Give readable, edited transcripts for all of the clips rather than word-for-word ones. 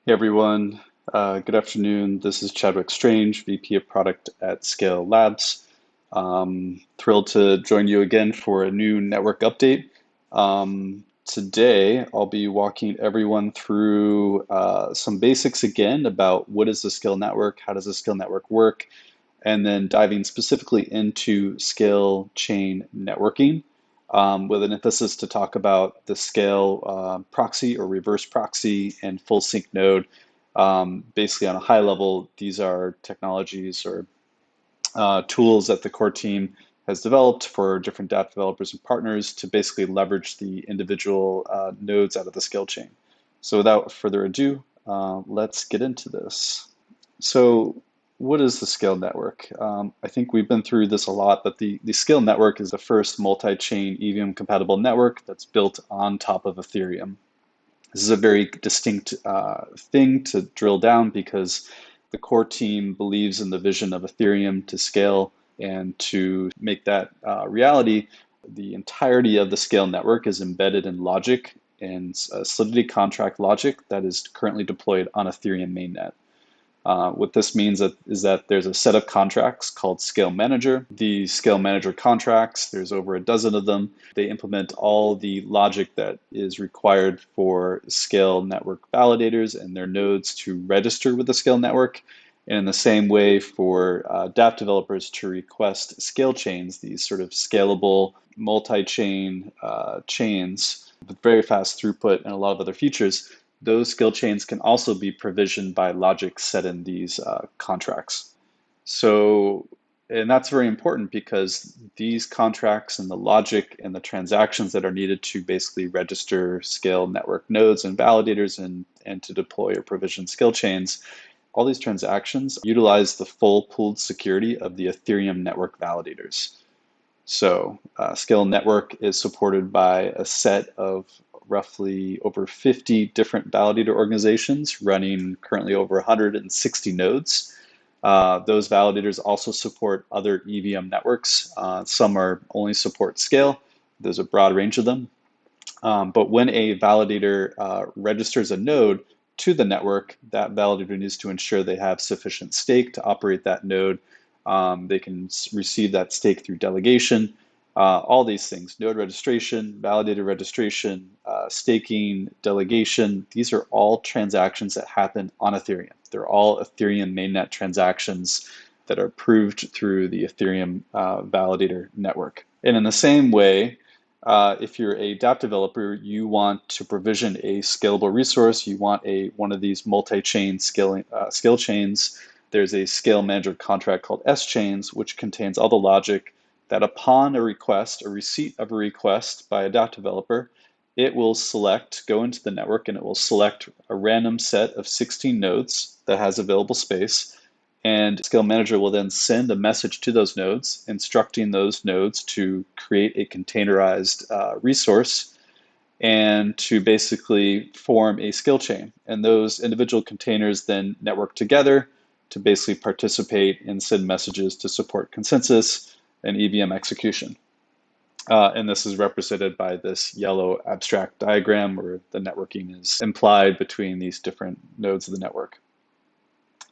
Hey everyone, good afternoon. This is Chadwick Strange, VP of Product at SKALE Labs. Thrilled to join you again for a new network update. Today, I'll be walking everyone through some basics again about what is the SKALE network, how does the SKALE network work, and then diving specifically into SKALE Chain networking with an emphasis to talk about the SKALE proxy or reverse proxy and full sync node. Basically, on a high level, these are technologies or tools that the core team has developed for different Dapp developers and partners to basically leverage the individual nodes out of the SKALE chain. So without further ado, let's get into this. So what is the SKALE network? I think we've been through this a lot, but the SKALE network is the first multi-chain EVM compatible network that's built on top of Ethereum. This is a very distinct thing to drill down because the core team believes in the vision of Ethereum to scale, and to make that reality, the entirety of the SKALE network is embedded in logic and Solidity contract logic that is currently deployed on Ethereum mainnet. What this means is that there's a set of contracts called SKALE Manager. The SKALE Manager contracts, there's over a dozen of them. They implement all the logic that is required for SKALE network validators and their nodes to register with the SKALE network. And in the same way for Dapp developers to request SKALE chains, these sort of scalable multi-chain chains with very fast throughput and a lot of other features, those SKALE chains can also be provisioned by logic set in these contracts. So, and that's very important because these contracts and the logic and the transactions that are needed to basically register SKALE network nodes and validators and to deploy or provision SKALE chains, all these transactions utilize the full pooled security of the Ethereum network validators. So SKALE network is supported by a set of roughly over 50 different validator organizations running currently over 160 nodes. Those validators also support other EVM networks. Some are only support SKALE. There's a broad range of them. But when a validator registers a node to the network, that validator needs to ensure they have sufficient stake to operate that node. They can receive that stake through delegation. All these things, node registration, validator registration, staking, delegation, these are all transactions that happen on Ethereum. They're all Ethereum mainnet transactions that are approved through the Ethereum validator network. And in the same way, if you're a Dapp developer, you want to provision a scalable resource, you want one of these multi-chain SKALE chains. There's a SKALE Manager contract called S-Chains, which contains all the logic that upon a request, a receipt of a request by a Dapp developer, it will go into the network and it will select a random set of 16 nodes that has available space. And SKALE Manager will then send a message to those nodes, instructing those nodes to create a containerized resource and to basically form a SKALE chain. And those individual containers then network together to basically participate and send messages to support consensus and EVM execution. And this is represented by this yellow abstract diagram where the networking is implied between these different nodes of the network.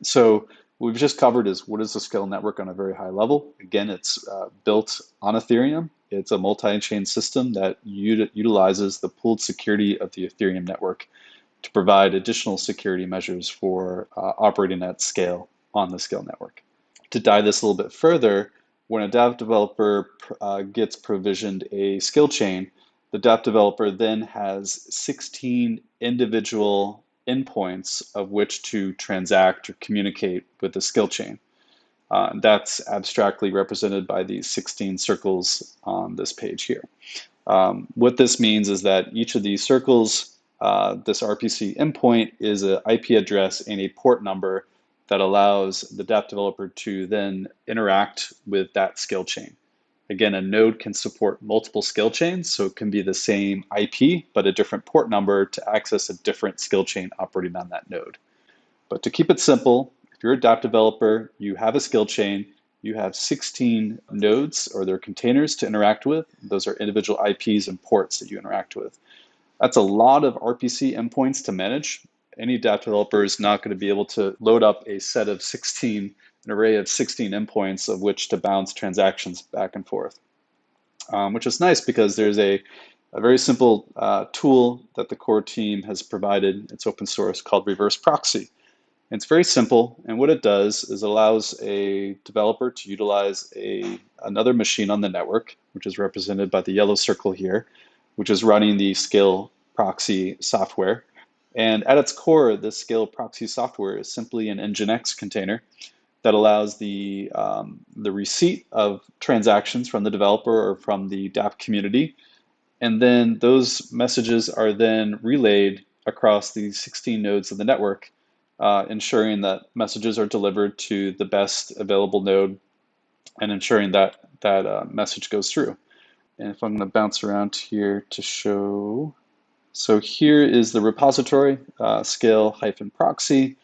So what we've just covered is what is the SKALE network on a very high level. Again, it's built on Ethereum. It's a multi-chain system that utilizes the pooled security of the Ethereum network to provide additional security measures for operating at scale on the SKALE network. To dive this a little bit further, when a Dapp developer gets provisioned a SKALE chain, the Dapp developer then has 16 individual endpoints of which to transact or communicate with the SKALE chain. That's abstractly represented by these 16 circles on this page here. What this means is that each of these circles, this RPC endpoint is an IP address and a port number that allows the Dapp developer to then interact with that SKALE chain. Again, a node can support multiple SKALE chains, so it can be the same IP, but a different port number to access a different SKALE chain operating on that node. But to keep it simple, if you're a Dapp developer, you have a SKALE chain, you have 16 nodes or their containers to interact with. Those are individual IPs and ports that you interact with. That's a lot of RPC endpoints to manage. any Dapp developer is not going to be able to load up a set of 16, an array of 16 endpoints of which to bounce transactions back and forth, which is nice because there's a very simple tool that the core team has provided. It's open source, called reverse proxy. And it's very simple, and what it does is it allows a developer to utilize another machine on the network, which is represented by the yellow circle here, which is running the SKALE proxy software. And at its core, the SKALE proxy software is simply an Nginx container that allows the receipt of transactions from the developer or from the Dapp community. And then those messages are then relayed across the 16 nodes of the network, ensuring that messages are delivered to the best available node and ensuring that that message goes through. And if I'm going to bounce around here to show, so here is the repository, SKALE-proxy.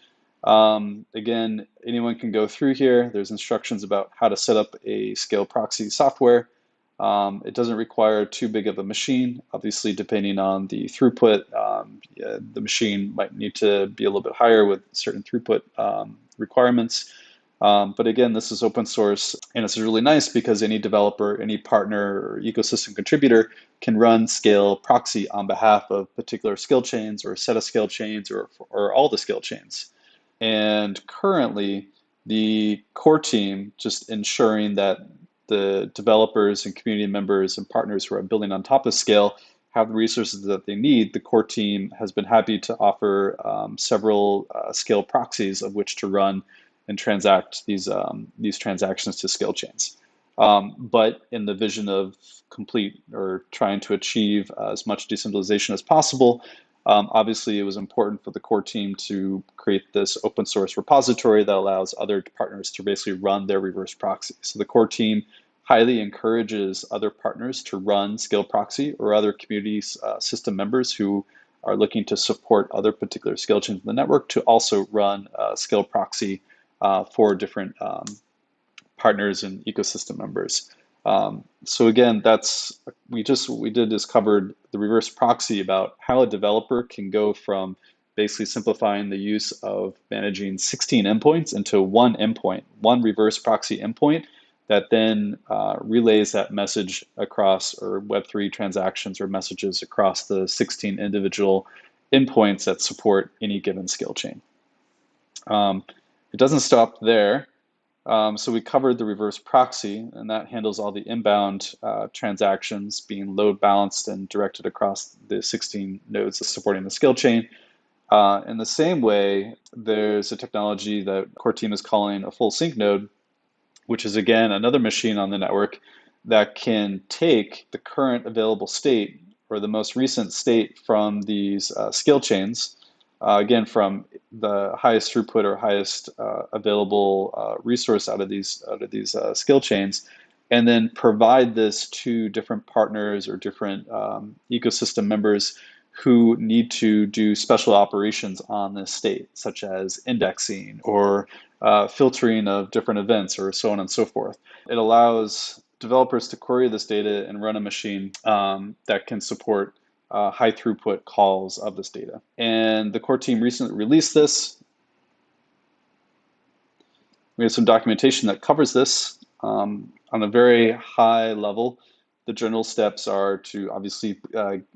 Again, anyone can go through here. There's instructions about how to set up a SKALE proxy software. It doesn't require too big of a machine. Obviously, depending on the throughput, yeah, the machine might need to be a little bit higher with certain throughput requirements. But again, this is open source, and it's really nice because any developer, any partner or ecosystem contributor can run SKALE proxy on behalf of particular scale chains or a set of scale chains or all the scale chains. And currently, the core team just ensuring that the developers and community members and partners who are building on top of SKALE have the resources that they need. The core team has been happy to offer several SKALE proxies of which to run and transact these transactions to scale chains. But in the vision of complete or trying to achieve as much decentralization as possible, obviously it was important for the core team to create this open source repository that allows other partners to basically run their reverse proxy. So the core team highly encourages other partners to run SKALE proxy or other community system members who are looking to support other particular scale chains in the network to also run SKALE proxy for different partners and ecosystem members. So again, we did is covered the reverse proxy about how a developer can go from basically simplifying the use of managing 16 endpoints into one endpoint, one reverse proxy endpoint that then relays that message across, or Web3 transactions or messages across the 16 individual endpoints that support any given scale chain. It doesn't stop there. So we covered the reverse proxy, and that handles all the inbound transactions being load balanced and directed across the 16 nodes supporting the scale chain. In the same way, there's a technology that core team is calling a full sync node, which is again another machine on the network that can take the current available state or the most recent state from these scale chains, again, from the highest throughput or highest available resource out of these scale chains, and then provide this to different partners or different ecosystem members who need to do special operations on this state, such as indexing or filtering of different events or so on and so forth. It allows developers to query this data and run a machine that can support high throughput calls of this data. And the core team recently released this. We have some documentation that covers this on a very high level. The general steps are to obviously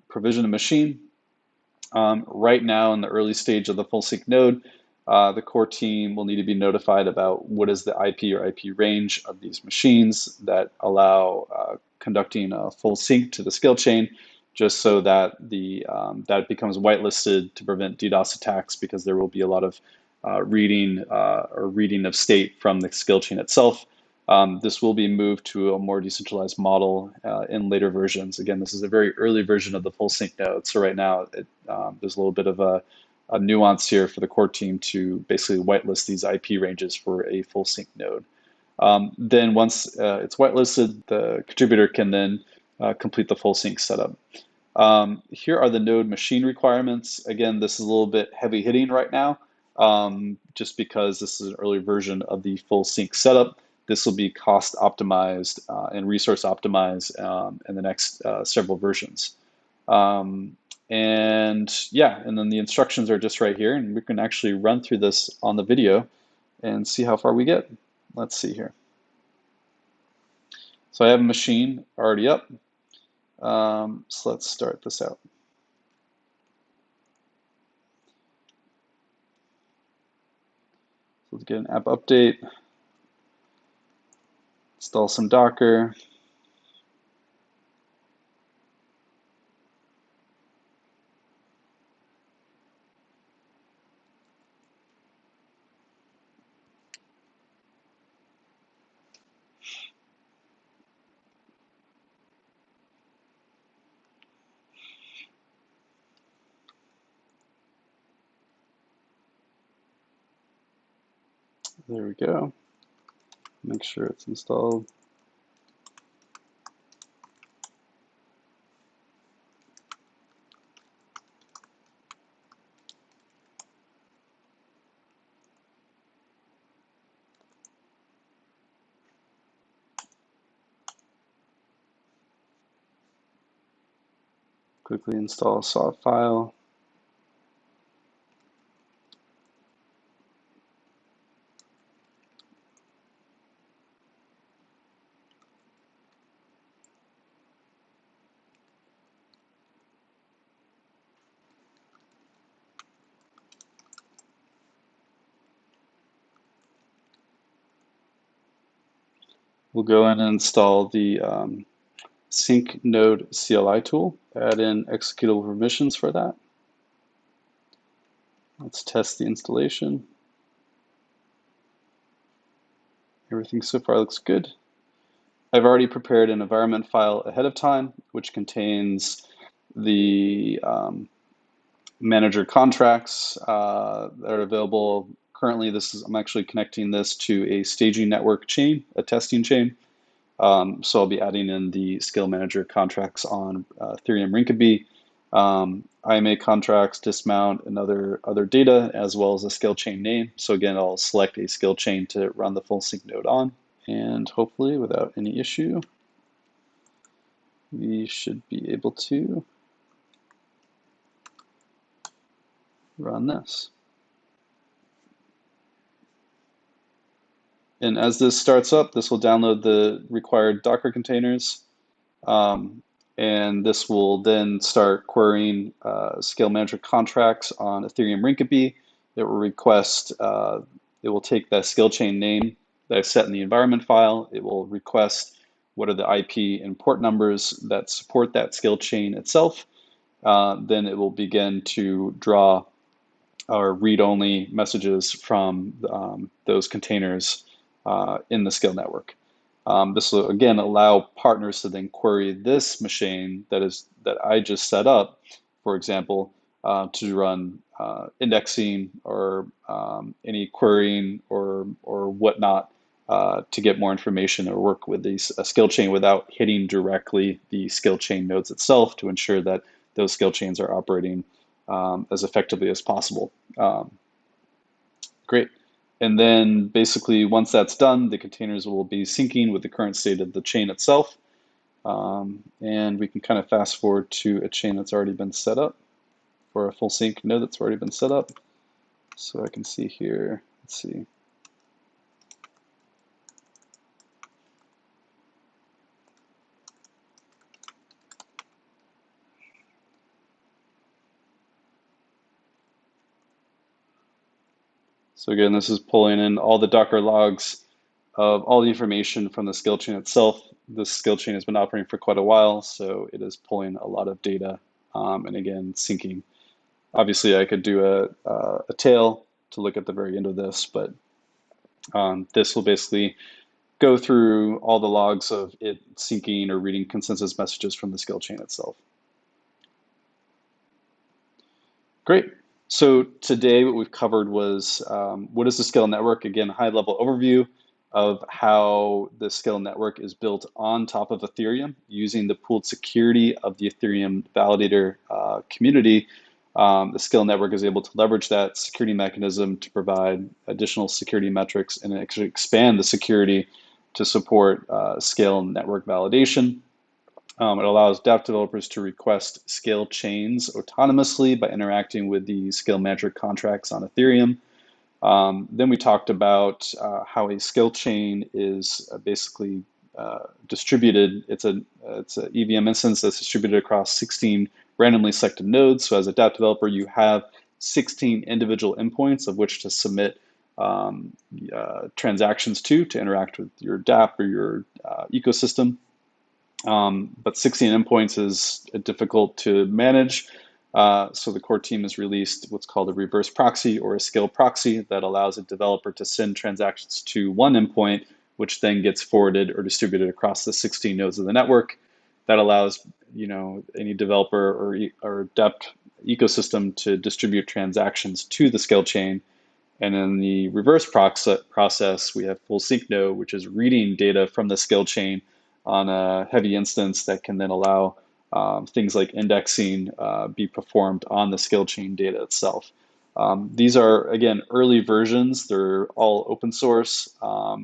provision a machine. Right now, in the early stage of the full sync node, the core team will need to be notified about what is the IP or IP range of these machines that allow conducting a full sync to the scale chain, just so that that becomes whitelisted to prevent DDoS attacks, because there will be a lot of reading of state from the scale chain itself. This will be moved to a more decentralized model in later versions. Again, this is a very early version of the full sync node. So right now, there's a little bit of a nuance here for the core team to basically whitelist these IP ranges for a full sync node. Then once it's whitelisted, the contributor can then complete the full sync setup. Here are the node machine requirements. Again, this is a little bit heavy hitting right now, just because this is an early version of the full sync setup. This will be cost optimized and resource optimized in the next several versions. And yeah, and then the instructions are just right here, and we can actually run through this on the video and see how far we get. Let's see here. So I have a machine already up. So let's start this out. So let's get an app update, install some Docker. There we go. Make sure it's installed. Quickly install a soft file. We'll go in and install the sync node CLI tool, add in executable permissions for that. Let's test the installation. Everything so far looks good. I've already prepared an environment file ahead of time, which contains the manager contracts that are available. Currently, I'm actually connecting this to a staging network chain, a testing chain. So I'll be adding in the scale manager contracts on Ethereum Rinkeby, IMA contracts, dismount, and other data, as well as a scale chain name. So again, I'll select a scale chain to run the full sync node on, and hopefully without any issue, we should be able to run this. And as this starts up, this will download the required Docker containers. And this will then start querying scale manager contracts on Ethereum Rinkeby. It will request, it will take that scale chain name that I've set in the environment file. It will request what are the IP and port numbers that support that scale chain itself. Then it will begin to draw our read-only messages from those containers in the scale network. This will again allow partners to then query this machine that I just set up, for example, to run indexing or any querying or whatnot to get more information or work with these skill chain without hitting directly the skill chain nodes itself to ensure that those skill chains are operating as effectively as possible. Great. And then basically once that's done, the containers will be syncing with the current state of the chain itself. And we can kind of fast forward to a chain that's already been set up, or a full sync node that's already been set up. So I can see here, let's see. So again, this is pulling in all the Docker logs of all the information from the skill chain itself. This skill chain has been operating for quite a while, so it is pulling a lot of data and again, syncing. Obviously, I could do a tail to look at the very end of this, but this will basically go through all the logs of it syncing or reading consensus messages from the skill chain itself. Great. So today what we've covered was what is the Scale network? Again, high-level overview of how the Scale network is built on top of Ethereum using the pooled security of the Ethereum validator community. The Scale network is able to leverage that security mechanism to provide additional security metrics and actually expand the security to support Scale network validation. It allows Dapp developers to request scale chains autonomously by interacting with the scale manager contracts on Ethereum. Then we talked about how a scale chain is basically distributed. It's a EVM instance that's distributed across 16 randomly selected nodes. So as a Dapp developer, you have 16 individual endpoints of which to submit transactions to interact with your Dapp or your ecosystem. But 16 endpoints is difficult to manage. So the core team has released what's called a reverse proxy or a scale proxy that allows a developer to send transactions to one endpoint, which then gets forwarded or distributed across the 16 nodes of the network. That allows any developer or Dapp ecosystem to distribute transactions to the scale chain. And in the reverse process, we have full sync node, which is reading data from the scale chain on a heavy instance that can then allow things like indexing be performed on the scale chain data itself. These are, again, early versions. They're all open source. A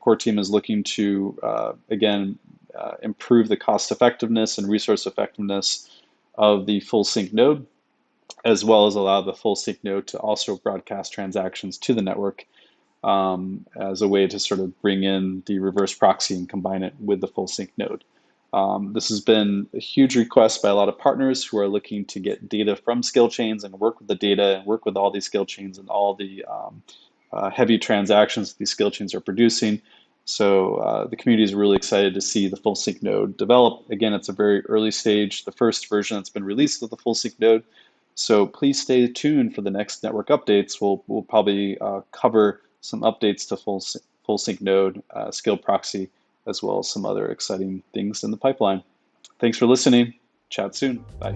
core team is looking to, again, improve the cost effectiveness and resource effectiveness of the full sync node, as well as allow the full sync node to also broadcast transactions to the network as a way to sort of bring in the reverse proxy and combine it with the full sync node. This has been a huge request by a lot of partners who are looking to get data from scale chains and work with the data and work with all these scale chains and all the heavy transactions these scale chains are producing. So the community is really excited to see the full sync node develop. Again, it's a very early stage, the first version that's been released of the full sync node. So please stay tuned for the next network updates. We'll probably cover some updates to full sync node, scale proxy, as well as some other exciting things in the pipeline. Thanks for listening. Chat soon. Bye.